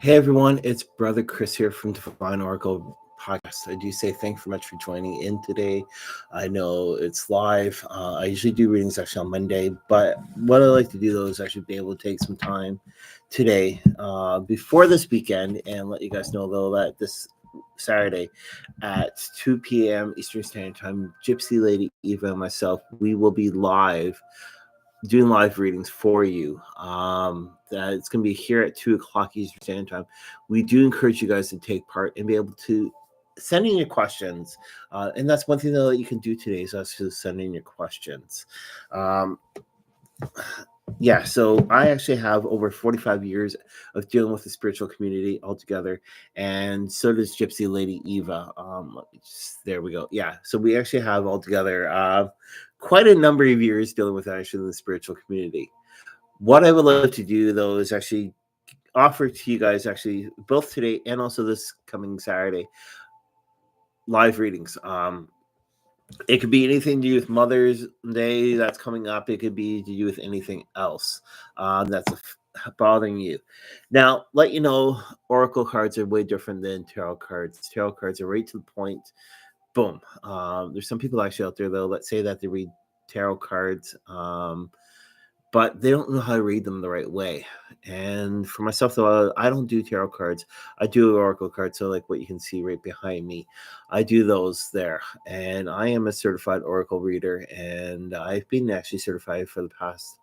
Hey everyone, it's Brother Chris here from Divine Oracle Podcast. I do say thank you very much for joining in today. I know it's live. I usually do readings actually on Monday, but what I like to do though is actually be able to take some time today before this weekend and let you guys know though that this Saturday at 2 p.m. Eastern Standard Time, Gypsy Lady Eva and myself, we will be live doing live readings for you. That it's going to be here at 2 o'clock Eastern Standard Time. We do encourage you guys to take part and be able to send in your questions. And that's one thing that you can do today is actually send in your questions. Yeah, so I actually have over 45 years of dealing with the spiritual community altogether, and so does Gypsy Lady Eva. There we go. Yeah, so we actually have altogether quite a number of years dealing with actually the spiritual community. What I would love to do though is actually offer to you guys actually both today and also this coming Saturday live readings. It could be anything to do with Mother's Day that's coming up. It could be to do with anything else that's bothering you. Now, let you know, Oracle cards are way different than tarot cards. Tarot cards are right to the point. Boom. There's some people actually out there, though, that say that they read tarot cards, but they don't know how to read them the right way. And for myself, though, I don't do tarot cards. I do oracle cards. So like what you can see right behind me, I do those there. And I am a certified oracle reader. And I've been actually certified for the past,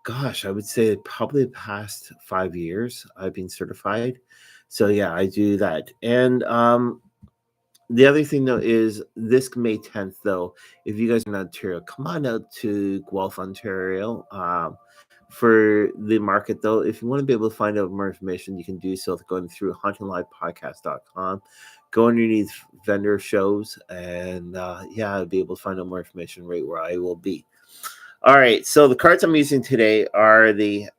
gosh, I would say probably the past 5 years I've been certified. So yeah, I do that. And the other thing though is this May 10th though, if you guys are in Ontario, come on out to Guelph, Ontario for the market though. If you want to be able to find out more information, you can do so going through HauntingLIVEpodcast.com. Go underneath vendor shows and yeah, I'll be able to find out more information right where I will be. All right, so the cards I'm using today are the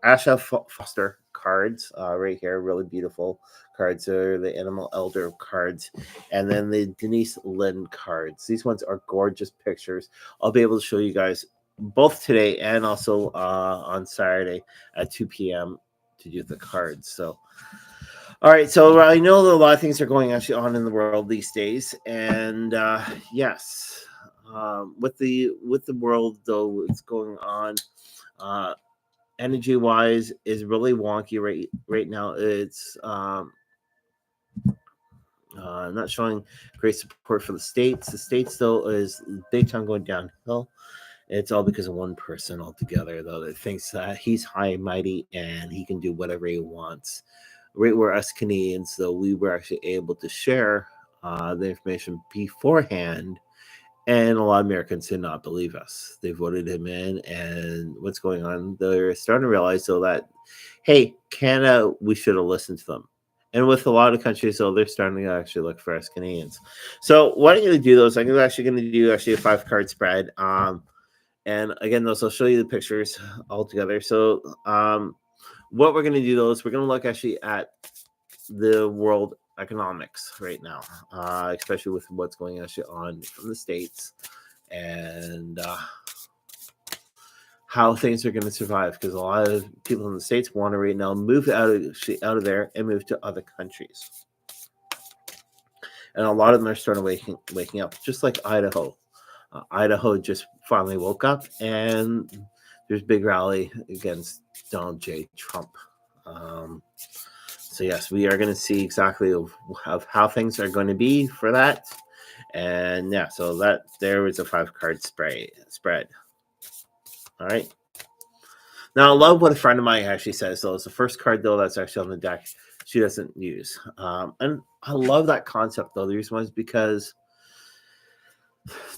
Asha Foster cards right here, really beautiful cards. Are the Animal Elder cards, and then the Denise Lynn cards. These ones are gorgeous pictures. I'll be able to show you guys both today and also on Saturday at 2 p.m. to do the cards. So, all right. So I know that a lot of things are going actually on in the world these days, and yes, with the world though, what's going on. Energy wise is really wonky right now. It's not showing great support for the states. The states though is big time going downhill. It's all because of one person altogether though that thinks that he's high and mighty and he can do whatever he wants. Right where us Canadians though we were actually able to share the information beforehand. And a lot of Americans did not believe us. They voted him in, and what's going on? They're starting to realize, though, that, hey, Canada, we should have listened to them. And with a lot of countries, though, they're starting to actually look for us Canadians. So what I'm going to do, though, is I'm actually going to do a 5-card spread. And again, those I'll show you the pictures all together. So what we're going to do, though, is we're going to look actually at the world economics right now, especially with what's going actually on from the States and how things are going to survive, because a lot of people in the States want to right now move out of there and move to other countries, and a lot of them are starting waking up, just like Idaho. Idaho just finally woke up, and there's a big rally against Donald J. Trump. So yes, we are going to see exactly of how things are going to be for that. And yeah, so that there was a 5-card spread. All right. Now, I love what a friend of mine actually says, though. It's the first card, though, that's actually on the deck she doesn't use. And I love that concept, though. The reason was because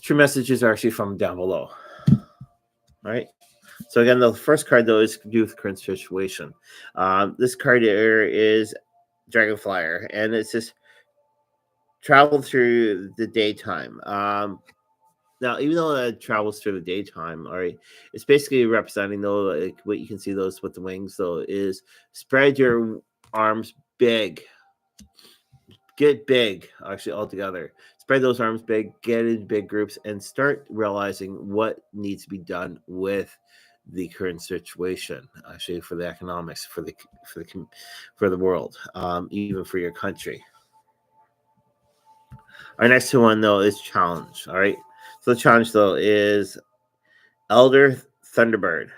true messages are actually from down below. All right. So again, the first card, though, is to do with the current situation. This card here is Dragonflyer, and it's just travel through the daytime. Now, even though it travels through the daytime, all right, it's basically representing, though, like what you can see those with the wings, though, is spread your arms big. Get big, actually, altogether. Spread those arms big, get in big groups, and start realizing what needs to be done with the current situation, actually, for the economics, for the world, even for your country. Our next one, though, is challenge. All right. So the challenge, though, is Elder Thunderbird.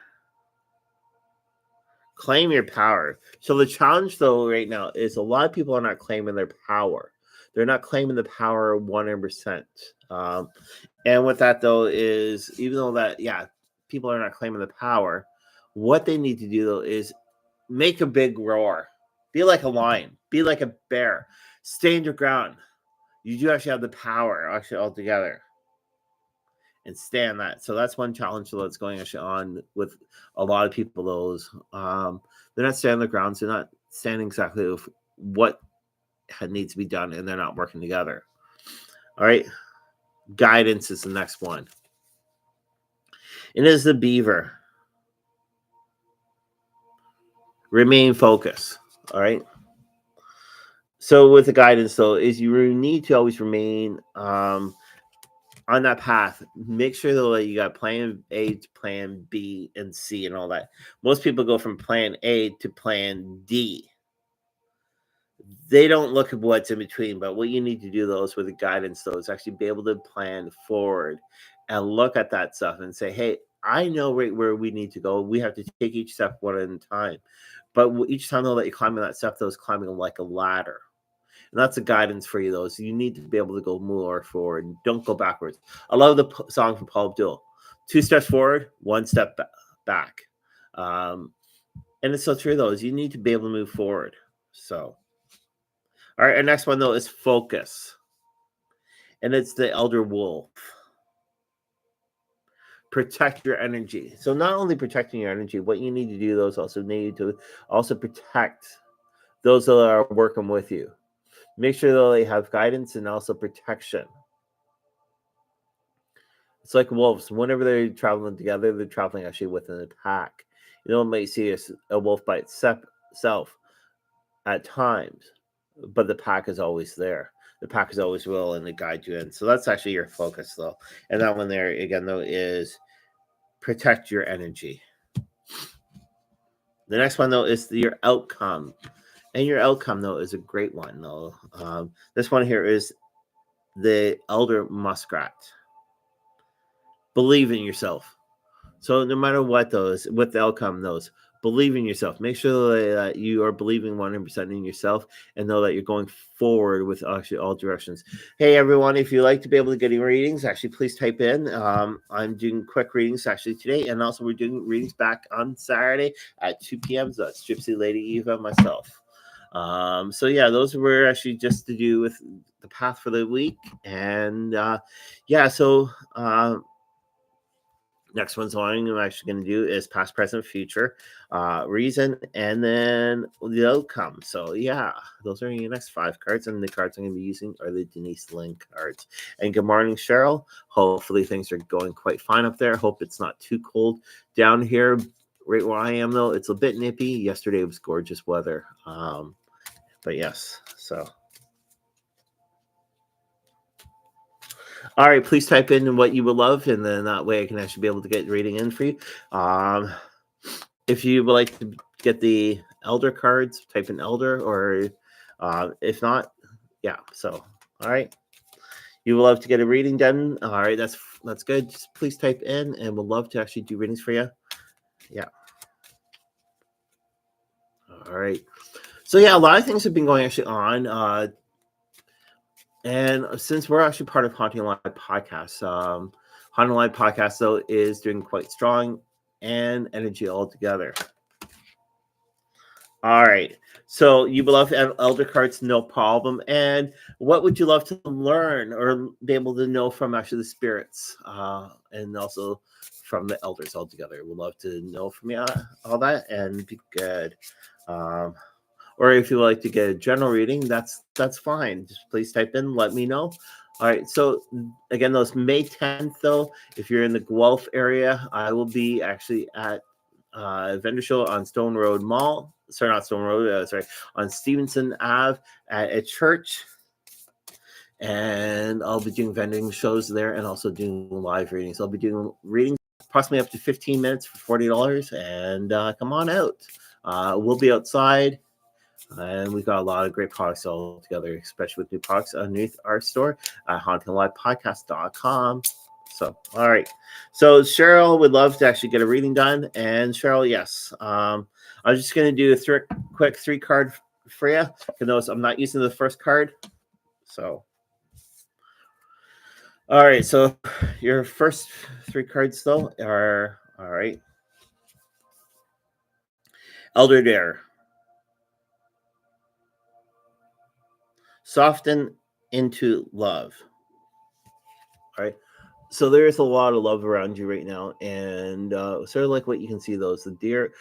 Claim your power. So the challenge, though, right now is a lot of people are not claiming their power. They're not claiming the power 100%. And with that, though, is even though that, yeah, people are not claiming the power, what they need to do, though, is make a big roar. Be like a lion. Be like a bear. Stand your ground. You do actually have the power, actually, altogether. And stand that. So that's one challenge that's going actually on with a lot of people. Those they're not standing their grounds. They're not standing exactly with what needs to be done, and they're not working together. All right. Guidance is the next one. It is the beaver. Remain focused. All right. So with the guidance, though, is you need to always remain on that path. Make sure, though, that you got plan A to plan B and C and all that. Most people go from plan A to plan D. They don't look at what's in between, but what you need to do, though, is with the guidance, though, is actually be able to plan forward and look at that stuff and say, hey, I know right where we need to go. We have to take each step one at a time. But each time, though, that you're climbing that step, though, is climbing like a ladder. And that's a guidance for you, though. So you need to be able to go more forward. Don't go backwards. I love the song from Paul Abdul. 2 steps forward, 1 step back. And it's so true, though, is you need to be able to move forward. So, all right, our next one, though, is focus. And it's the elder wolf. Protect your energy. So not only protecting your energy, what you need to do, though, is also need to also protect those that are working with you. Make sure that they have guidance and also protection. It's like wolves. Whenever they're traveling together, they're traveling actually within a pack. You know, you might see a wolf by itself at times, but the pack is always there. The pack is always will, and they guide you in. So that's actually your focus, though. And that one there, again, though, is protect your energy. The next one, though, is your outcome. And your outcome, though, is a great one, though. This one here is the elder muskrat. Believe in yourself. So no matter what, those, what the outcome, those, believe in yourself. Make sure that you are believing 100% in yourself and know that you're going forward with actually all directions. Hey, everyone, if you'd like to be able to get your readings, actually, please type in. I'm doing quick readings actually today. And also we're doing readings back on Saturday at 2 p.m. So that's Gypsy, Lady Eva, myself. So yeah, those were actually just to do with the path for the week. And so next one's I'm actually going to do is past, present, future, reason, and then the outcome. So yeah, those are your next 5 cards, and the cards I'm going to be using are the Denise Lynn cards. And good morning, Cheryl. Hopefully things are going quite fine up there. Hope it's not too cold down here. Right where I am, though, it's a bit nippy. Yesterday was gorgeous weather. But yes, so. All right, please type in what you would love, and then that way I can actually be able to get reading in for you. If you would like to get the elder cards, type in elder, or if not, yeah. So, all right, you would love to get a reading done. All right, that's good. Just please type in, and we'll love to actually do readings for you. Yeah. All right. So yeah, a lot of things have been going actually on. And since we're actually part of Haunting Live podcast, Haunting Live podcast, though, is doing quite strong and energy altogether. All right. So you love elder cards, no problem. And what would you love to learn or be able to know from actually the spirits and also from the elders altogether? We'd love to know from you all that and be good. Or if you would like to get a general reading, that's fine. Just please type in, let me know. All right. So again, those May 10th, though, if you're in the Guelph area, I will be actually at vendor show on Stone Road Mall. Sorry, not Stone Road. On Stevenson Ave at a church. And I'll be doing vending shows there and also doing live readings. I'll be doing readings approximately up to 15 minutes for $40, and come on out. We'll be outside, and we've got a lot of great products all together, especially with new products underneath our store at HauntingLIVEpodcast.com. So, all right. So Cheryl would love to actually get a reading done, and Cheryl, yes, I'm just going to do a quick 3-card for you. You notice I'm not using the first card, so. All right, so your first 3 cards, though, are, all right, Elder Dare. Soften into love. All right. So there's a lot of love around you right now, and sort of like what you can see, those the deer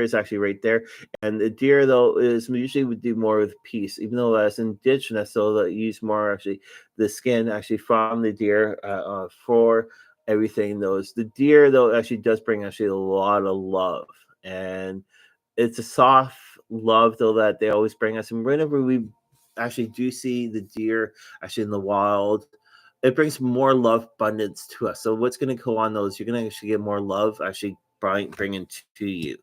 is actually right there, and the deer though is usually would do more with peace, even though that's indigenous, so that use more actually the skin actually from the deer for everything. Those the deer though actually does bring actually a lot of love, and it's a soft love though that they always bring us, and whenever we actually do see the deer actually in the wild, it brings more love abundance to us. So what's going to go on those? You're going to actually get more love actually bringing to you,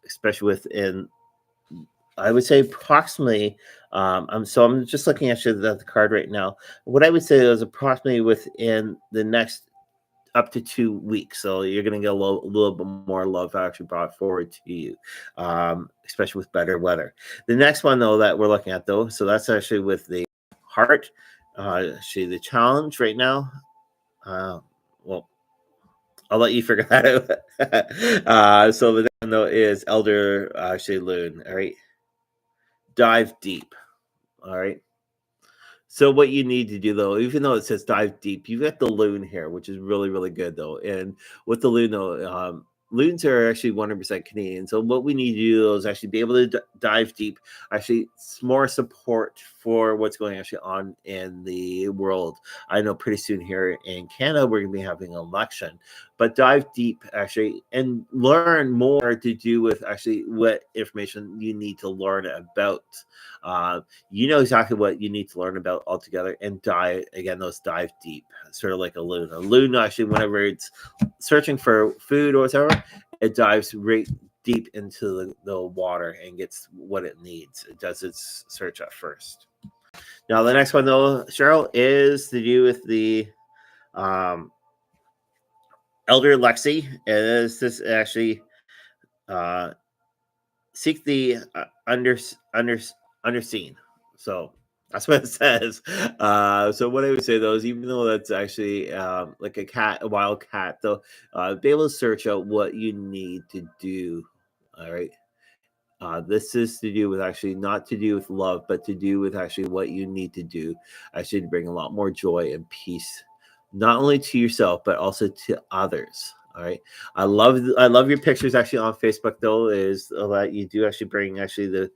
especially within. I would say approximately. I'm just looking at the card right now. What I would say is approximately within the next up to 2 weeks. So you're going to get a little bit more love actually brought forward to you, especially with better weather. The next one, though, that we're looking at, though, so that's actually with the heart. Actually, the challenge right now. Well, I'll let you figure that out. So the next one, though, is Elder actually Loon. All right. Dive deep. All right. So what you need to do, though, even though it says dive deep, you've got the loon here, which is really, really good, though. And with the loon, though, loons are actually 100% Canadian. So what we need to do, though, is actually be able to dive deep. Actually, more support for what's going actually on in the world. I know pretty soon here in Canada, we're going to be having an election. But dive deep, actually, and learn more to do with actually what information you need to learn about. You know exactly what you need to learn about altogether, and dive deep, sort of like a loon. A loon actually, whenever it's searching for food or whatever, it dives right deep into the water and gets what it needs. It does its search at first. Now the next one, though, Cheryl, is to do with the Elder Lexi. Is this actually seek the underseen? So that's what it says. So what I would say, though, is even though that's actually like a wild cat, though, be able to search out what you need to do. All right. This is to do with actually not to do with love, but to do with actually what you need to do, actually to bring a lot more joy and peace, not only to yourself but also to others. All right, I love your pictures actually on Facebook, though, is that you do actually bring actually the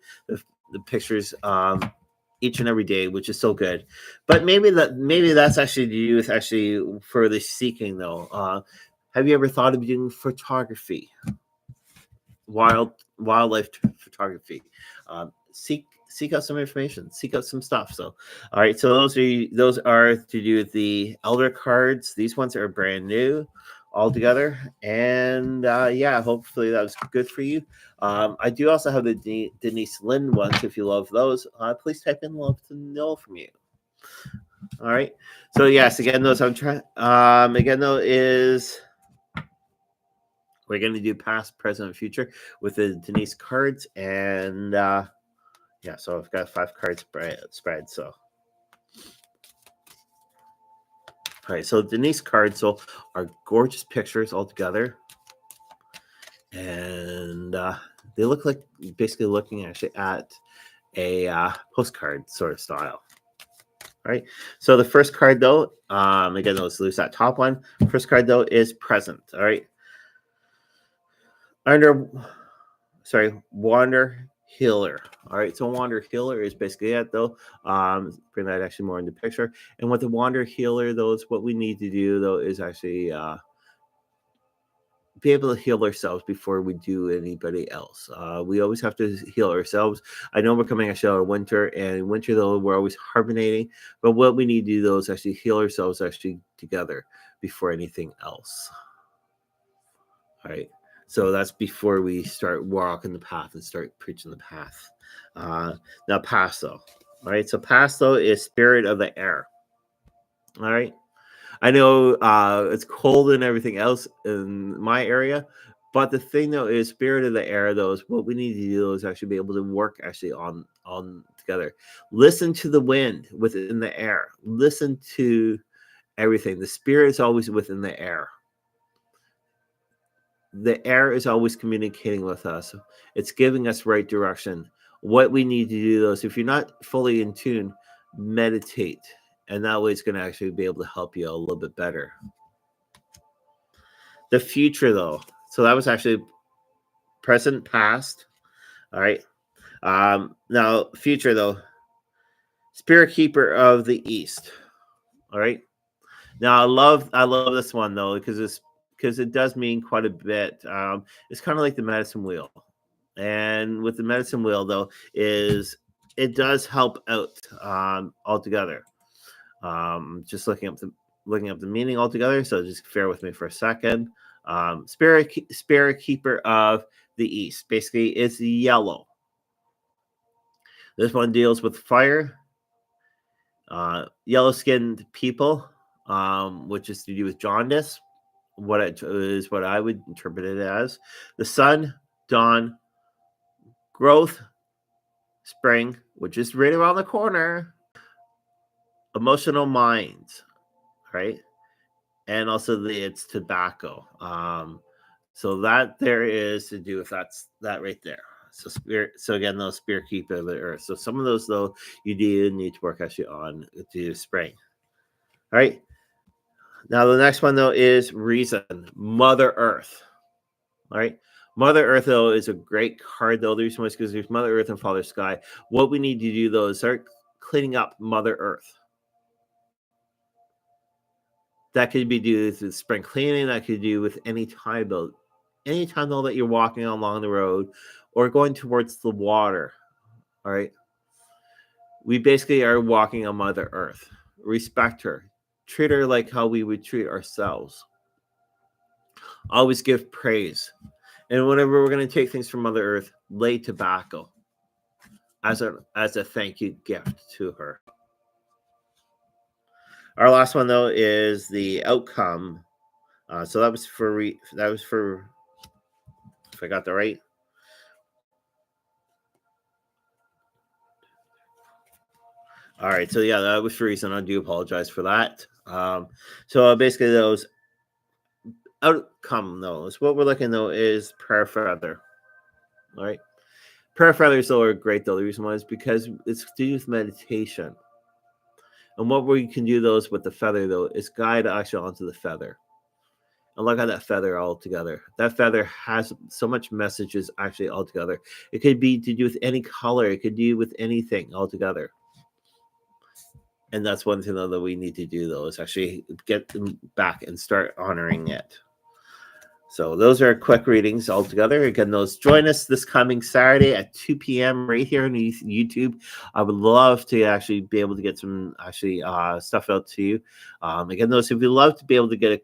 pictures each and every day, which is so good. But maybe that's actually to do with actually further seeking, though. Have you ever thought of doing photography? Wildlife photography. Seek out some information, seek out some stuff. So all right, so those are to do with the elder cards. These ones are brand new altogether, and yeah, hopefully that was good for you. I do also have the Denise Lynn ones. If you love those, please type in love to know from you. All right, so yes, again, those I'm trying again though is we're going to do past, present, and future with the Denise cards. And yeah, so I've got 5 cards spread. So, all right, so Denise cards are gorgeous pictures all together. And they look like basically looking actually at a postcard sort of style. All right, so the first card, though, again, let's lose that top one. First card, though, is present. All right. Wander Healer. All right, so Wander Healer is basically it, though. Bring that actually more into picture. And with the Wander Healer, though, what we need to do, though, is actually be able to heal ourselves before we do anybody else. We always have to heal ourselves. I know we're coming actually out of winter, and in winter though we're always hibernating. But what we need to do though is actually heal ourselves actually together before anything else. All right. So that's before we start walking the path and start preaching the path. Now, Pasto. All right. So Pasto is spirit of the air. All right. I know it's cold and everything else in my area, but the thing though is spirit of the air though is what we need to do is actually be able to work actually on together. Listen to the wind within the air. Listen to everything. The spirit is always within the air. The air is always communicating with us. It's giving us right direction. What we need to do though is if you're not fully in tune, meditate. And that way it's going to actually be able to help you a little bit better. The future though. So that was actually present, past. All right. Now future though. Spirit keeper of the East. All right. Now I love this one though because it does mean quite a bit. It's kind of like the medicine wheel, and with the medicine wheel though is it does help out altogether. Just looking up the meaning altogether. So just bear with me for a second. Spirit keeper of the East. Basically, it's yellow. This one deals with fire. Yellow-skinned people, which is to do with jaundice. What I would interpret it as. The sun, dawn, growth, spring, which is right around the corner. Emotional minds, right? And also it's tobacco. So that there is to do with that right there. So spirit. So again, those spirit keeper of the earth. So some of those though you do need to work actually on to spring. All right. Now the next one though is reason, Mother Earth. All right. Mother Earth though is a great card though. The reason why is because there's Mother Earth and Father Sky. What we need to do though is start cleaning up Mother Earth. That could be due to spring cleaning. That could do with any time though that you're walking along the road or going towards the water. All right. We basically are walking on Mother Earth. Respect her. Treat her like how we would treat ourselves. Always give praise. And whenever we're going to take things from Mother Earth, lay tobacco as a thank you gift to her. Our last one though is the outcome. So that was for if I got that right. All right, so yeah, that was for reason. I do apologize for that. So basically, those outcome though is what we're looking though is prayer feather. All right, prayer feathers though are great though. The reason why is because it's to do with meditation, and what we can do those with the feather though is guide actually onto the feather. And look at that feather all together. That feather has so much messages actually all together. It could be to do with any color. It could do with anything altogether. And that's one thing though that we need to do though is actually get them back and start honoring it. So those are quick readings all together. Again, those join us this coming Saturday at 2 p.m. right here on YouTube. I would love to actually be able to get some actually stuff out to you. Again, those if you'd love to be able to get a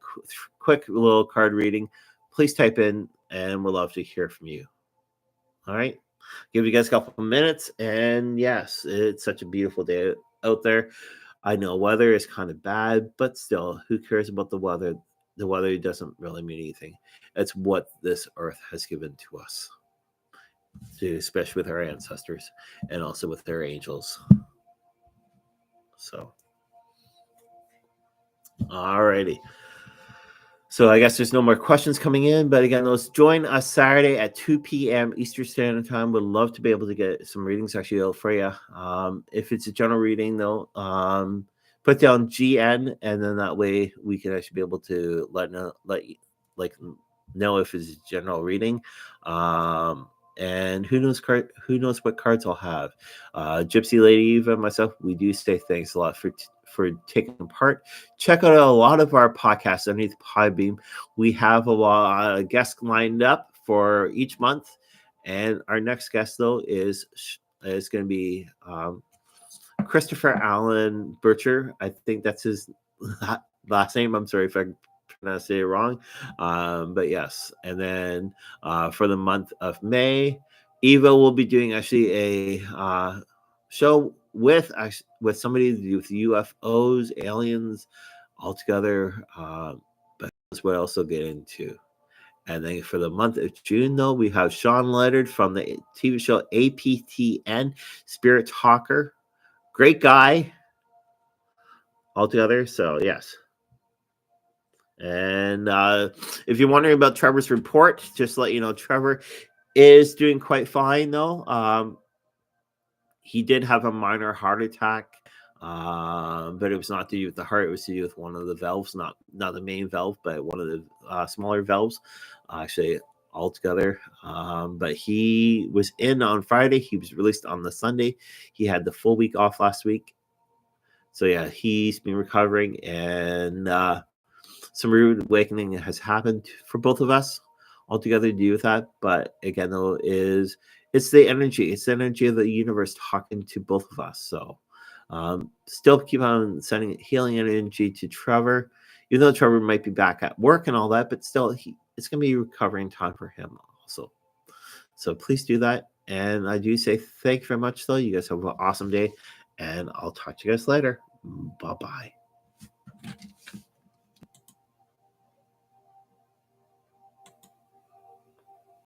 quick little card reading, please type in and we'd love to hear from you. All right. Give you guys a couple of minutes. And yes, it's such a beautiful day out there. I know weather is kind of bad, but still, who cares about the weather? The weather doesn't really mean anything. It's what this earth has given to us, especially with our ancestors and also with their angels. So, alrighty. So I guess there's no more questions coming in, but again, let's join us Saturday at 2 p.m. Eastern Standard Time. Would love to be able to get some readings actually out for you. If it's a general reading, though, put down GN, and then that way we can actually be able to know if it's a general reading. And who knows what cards I'll have. Gypsy Lady Eva and myself, we do say thanks a lot for taking part. Check out a lot of our podcasts underneath Podbean. We have a lot of guests lined up for each month, and our next guest though is going to be Christopher Allen Bircher. I think that's his last name. I'm sorry if I pronounced it wrong, but yes. And then for the month of May, Eva will be doing actually a show with somebody with UFOs, aliens, all together. But that's what else will get into. And then for the month of June, though, we have Sean Leonard from the TV show APTN, Spirit Talker. Great guy altogether. So, yes. And if you're wondering about Trevor's report, just to let you know, Trevor is doing quite fine, though. He did have a minor heart attack, but it was not to do with the heart. It was to do with one of the valves, not the main valve, but one of the smaller valves, actually, altogether. But he was in on Friday. He was released on the Sunday. He had the full week off last week. So, yeah, he's been recovering, and some rude awakening has happened for both of us altogether to do with that. But again, though, it's the energy. It's the energy of the universe talking to both of us. So still keep on sending healing energy to Trevor, even though Trevor might be back at work and all that, but still it's going to be recovering time for him also. So please do that. And I do say thank you very much, though. You guys have an awesome day, and I'll talk to you guys later. Bye-bye.